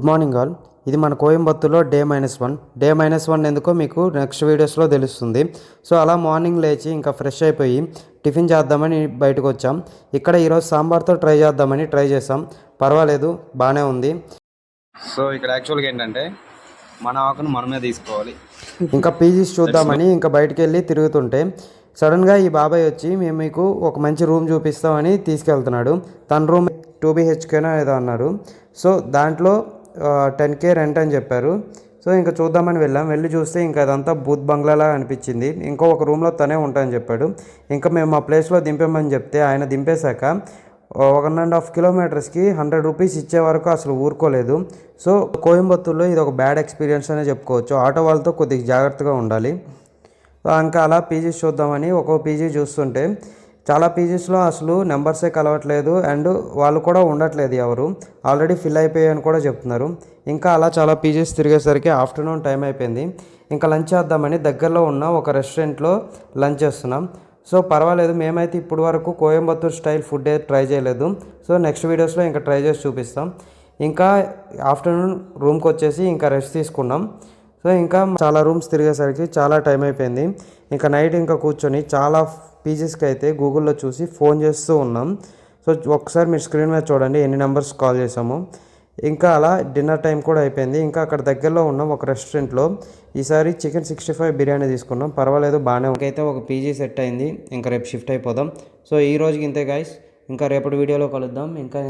Good morning all. ఇది మన కోయంబత్తూర్లో day -1 ఎందుకో మీకు నెక్స్ట్ వీడియోస్లో తెలుస్తుంది. సో అలా మార్నింగ్ లేచి ఇంకా ఫ్రెష్ అయిపోయి టిఫిన్ చేద్దామని బయటకు వచ్చాం. ఇక్కడ ఈరోజు సాంబార్తో ట్రై చేద్దామని ట్రై చేసాం. పర్వాలేదు, బాగానే ఉంది. సో ఇక్కడ యాక్చువల్గా ఏంటంటే మన ఆకును మనమే తీసుకోవాలి. ఇంకా పీజీస్ చూద్దామని ఇంకా బయటికి వెళ్ళి తిరుగుతుంటే సడన్గా ఈ బాబాయ్ వచ్చి మేము మీకు ఒక మంచి రూమ్ చూపిస్తామని తీసుకెళ్తున్నాడు. తన రూమ్ 2 BHKనో ఏదో అన్నారు. సో దాంట్లో 10K రెంట్ అని చెప్పారు. సో ఇంకా చూద్దామని వెళ్ళి చూస్తే ఇంకా అదంతా బూత్ బంగ్లాలా అనిపించింది. ఇంకో ఒక రూమ్లో తనే ఉంటానని చెప్పాడు. ఇంకా మేము మా ప్లేస్లో దింపామని చెప్తే ఆయన దింపేశాక 1.5 కిలోమీటర్స్కి 100 రూపీస్ ఇచ్చే వరకు అసలు ఊరుకోలేదు. సో కోయంబత్తూర్లో ఇది ఒక బ్యాడ్ ఎక్స్పీరియన్స్ అనే చెప్పుకోవచ్చు. ఆటో వాళ్ళతో కొద్దిగా జాగ్రత్తగా ఉండాలి. ఇంకా అలా పీజీస్ చూద్దామని ఒక్కో పీజీ చూస్తుంటే చాలా పీజీస్లో అసలు నెంబర్సే కలవట్లేదు అండ్ వాళ్ళు కూడా ఉండట్లేదు, ఎవరు ఆల్రెడీ ఫిల్ అయిపోయాయని కూడా చెప్తున్నారు. ఇంకా అలా చాలా పీజీస్ తిరిగేసరికి ఆఫ్టర్నూన్ టైం అయిపోయింది. ఇంకా లంచ్ చేద్దామని దగ్గరలో ఉన్న ఒక రెస్టారెంట్లో లంచ్ చేస్తున్నాం. సో పర్వాలేదు, మేమైతే ఇప్పుడు వరకు కోయంబత్తూర్ స్టైల్ ఫుడ్ ట్రై చేయలేదు. సో నెక్స్ట్ వీడియోస్లో ఇంకా ట్రై చేసి చూపిస్తాం. ఇంకా ఆఫ్టర్నూన్ రూమ్కి వచ్చేసి ఇంకా రెస్ట్ తీసుకున్నాం. సో ఇంకా చాలా రూమ్స్ తిరిగేసరికి చాలా టైం అయిపోయింది. ఇంకా నైట్ ఇంకా కూర్చొని చాలా పీజీస్కి అయితే గూగుల్లో చూసి ఫోన్ చేస్తూ ఉన్నాం. సో ఒకసారి మీరు స్క్రీన్ మీద చూడండి ఎన్ని నెంబర్స్ కాల్ చేసాము. ఇంకా అలా డిన్నర్ టైం కూడా అయిపోయింది. ఇంకా అక్కడ దగ్గరలో ఉన్నాం ఒక రెస్టారెంట్లో. ఈసారి చికెన్ 65 బిర్యానీ తీసుకున్నాం. పర్వాలేదు, బాగానే ఇంకైతే ఒక పీజీ సెట్ అయింది. ఇంకా రేపు షిఫ్ట్ అయిపోదాం. సో ఈ రోజుకి ఇంతే గైస్. ఇంకా రేపటి వీడియోలో కలుద్దాం. ఇంకా